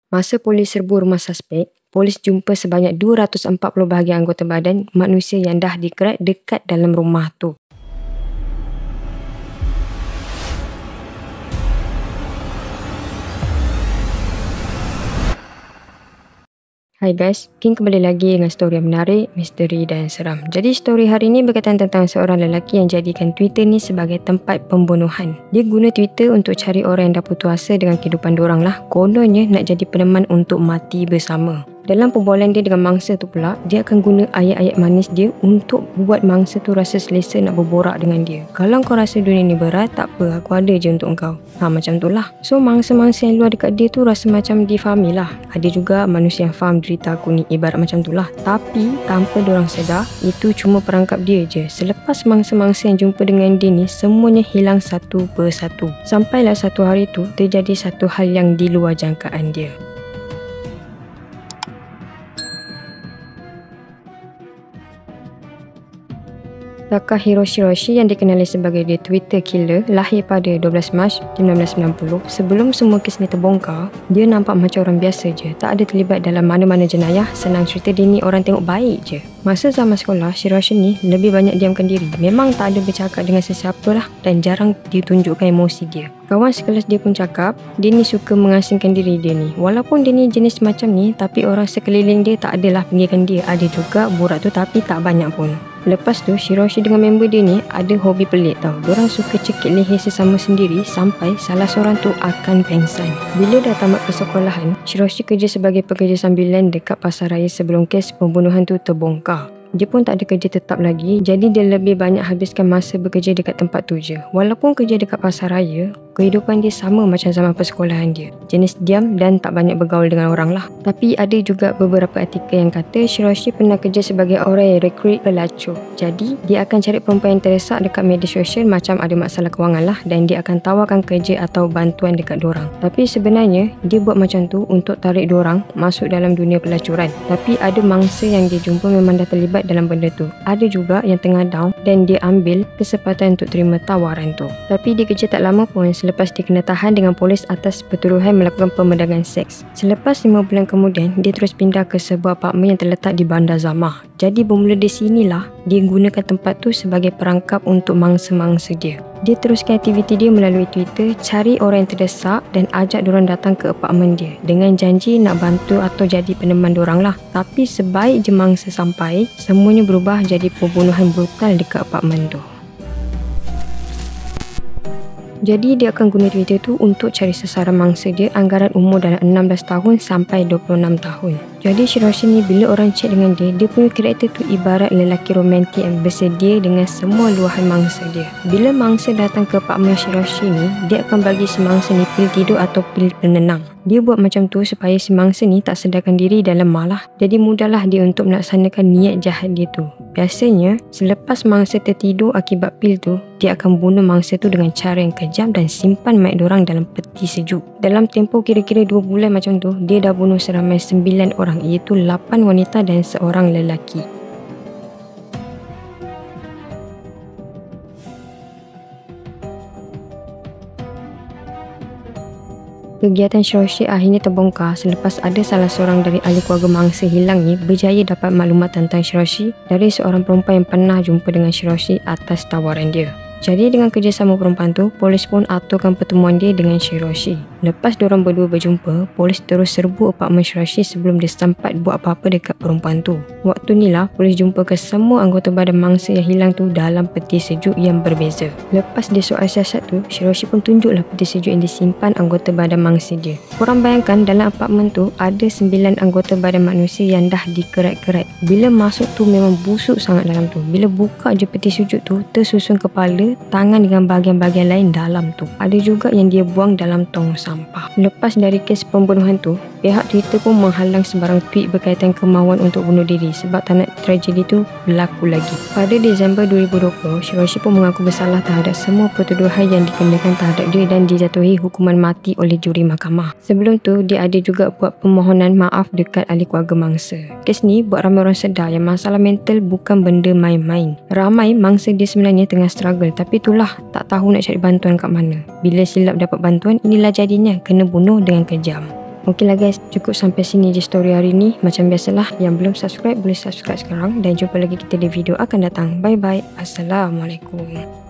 Masa polis serbu rumah suspek, polis jumpa sebanyak 240 bahagian anggota badan manusia yang dah dikerat dekat dalam rumah tu. Hai guys, King kembali lagi dengan story yang menarik, misteri dan seram. Jadi story hari ini berkaitan tentang seorang lelaki yang jadikan Twitter ni sebagai tempat pembunuhan. Dia guna Twitter untuk cari orang yang dah putus asa dengan kehidupan diorang lah. Kononnya nak jadi peneman untuk mati bersama. Dalam perbualan dia dengan mangsa tu pula, dia akan guna ayat-ayat manis dia untuk buat mangsa tu rasa selesa nak berborak dengan dia. Kalau kau rasa dunia ni berat, tak apa, aku ada je untuk kau. Macam tu lah. So mangsa-mangsa yang luar dekat dia tu rasa macam difahami lah. Ada juga manusia yang faham derita aku ni, ibarat macam tu lah. Tapi tanpa diorang sedar, itu cuma perangkap dia je. Selepas mangsa-mangsa yang jumpa dengan dia ni, semuanya hilang satu persatu. Sampailah satu hari tu, terjadi satu hal yang di luar jangkaan dia. Takahiro Shiroshi yang dikenali sebagai The Twitter Killer lahir pada 12 Mac 1990. Sebelum semua kes ni terbongkar, dia nampak macam orang biasa je, tak ada terlibat dalam mana-mana jenayah. Senang cerita dia ni orang tengok baik je. Masa zaman sekolah, Shiroshi ni lebih banyak diamkan diri. Memang tak ada bercakap dengan sesiapa lah dan jarang ditunjukkan emosi dia. Kawan sekelas dia pun cakap, dia ni suka mengasingkan diri dia ni. Walaupun dia ni jenis macam ni, tapi orang sekeliling dia tak adalah pinggirkan dia. Ada juga borak tu tapi tak banyak pun. Lepas tu, Shiroshi dengan member dia ni ada hobi pelik tau. Diorang suka cekik leher sesama sendiri sampai salah seorang tu akan pengsan. Bila dah tamat persekolahan, Shiroshi kerja sebagai pekerja sambilan dekat pasaraya sebelum kes pembunuhan tu terbongkar. Dia pun tak ada kerja tetap lagi, jadi dia lebih banyak habiskan masa bekerja dekat tempat tu je. Walaupun kerja dekat pasaraya, kehidupan dia sama macam zaman persekolahan dia. Jenis diam dan tak banyak bergaul dengan orang lah. Tapi ada juga beberapa artikel yang kata Shiroshi pernah kerja sebagai orang yang rekrut pelacur. Jadi, dia akan cari perempuan yang terdesak dekat media sosial macam ada masalah kewangan lah, dan dia akan tawarkan kerja atau bantuan dekat dorang. Tapi sebenarnya, dia buat macam tu untuk tarik dorang masuk dalam dunia pelacuran. Tapi ada mangsa yang dia jumpa memang dah terlibat dalam benda tu. Ada juga yang tengah down dan dia ambil kesempatan untuk terima tawaran tu. Tapi dia kerja tak lama pun selepas dia kena tahan dengan polis atas pertuduhan melakukan pemerdagan seks. Selepas 5 bulan kemudian, dia terus pindah ke sebuah apartmen yang terletak di Bandar Zamah. Jadi bermula di sinilah dia gunakan tempat tu sebagai perangkap untuk mangsa-mangsa dia. Dia teruskan aktiviti dia melalui Twitter, cari orang yang terdesak dan ajak diorang datang ke apartmen dia dengan janji nak bantu atau jadi peneman diorang lah. Tapi sebaik je mangsa sampai, semuanya berubah jadi pembunuhan brutal dekat apartmen tu. Jadi dia akan guna Twitter tu untuk cari sasaran mangsa dia anggaran umur dalam 16 tahun sampai 26 tahun. Jadi Shiroshi ni bila orang chat dengan dia, dia punya karakter tu ibarat lelaki romantik yang bersedia dengan semua luahan mangsa dia. Bila mangsa datang ke apartmen Shiroshi ni, dia akan bagi si mangsa ni pil tidur atau pil penenang. Dia buat macam tu supaya si mangsa ni tak sedarkan diri dan lemah lah. Jadi mudahlah dia untuk melaksanakan niat jahat dia tu. Biasanya, selepas mangsa tertidur akibat pil tu, dia akan bunuh mangsa tu dengan cara yang kejam dan simpan mayat dorang dalam peti sejuk. Dalam tempoh kira-kira 2 bulan macam tu, dia dah bunuh seramai 9 orang, iaitu 8 wanita dan seorang lelaki. Kegiatan Shiroshi akhirnya terbongkar selepas ada salah seorang dari ahli keluarga mangsa hilang ni berjaya dapat maklumat tentang Shiroshi dari seorang perempuan yang pernah jumpa dengan Shiroshi atas tawaran dia. Jadi dengan kerjasama perempuan tu, polis pun aturkan pertemuan dia dengan Shiroshi. Lepas diorang berdua berjumpa, polis terus serbu apartmen Shiroshi sebelum dia sempat buat apa-apa dekat perempuan tu. Waktu ni lah, polis jumpa ke semua anggota badan mangsa yang hilang tu dalam peti sejuk yang berbeza. Lepas dia soal siasat tu, Shiroshi pun tunjuklah peti sejuk yang disimpan anggota badan mangsa dia. Korang bayangkan dalam apartmen tu ada 9 anggota badan manusia yang dah dikerat-kerat. Bila masuk tu memang busuk sangat dalam tu. Bila buka je peti sejuk tu, tersusun kepala, tangan dengan bahagian-bahagian lain dalam tu. Ada juga yang dia buang dalam tong sampah. Lepas dari kes pembunuhan tu, pihak Twitter pun menghalang sebarang tweet berkaitan kemahuan untuk bunuh diri sebab tak nak tragedi tu berlaku lagi. Pada Disember 2020, Shiroshi pun mengaku bersalah terhadap semua pertuduhan yang dikenakan terhadap dia dan dijatuhi hukuman mati oleh juri mahkamah. Sebelum tu, dia ada juga buat permohonan maaf dekat ahli keluarga mangsa. Kes ni buat ramai orang sedar yang masalah mental bukan benda main-main. Ramai mangsa dia sebenarnya tengah struggle, tapi itulah tak tahu nak cari bantuan kat mana. Bila silap dapat bantuan, inilah jadinya kena bunuh dengan kejam. Okeylah guys, cukup sampai sini je story hari ni. Macam biasalah, yang belum subscribe boleh subscribe sekarang dan jumpa lagi kita di video akan datang. Bye bye. Assalamualaikum.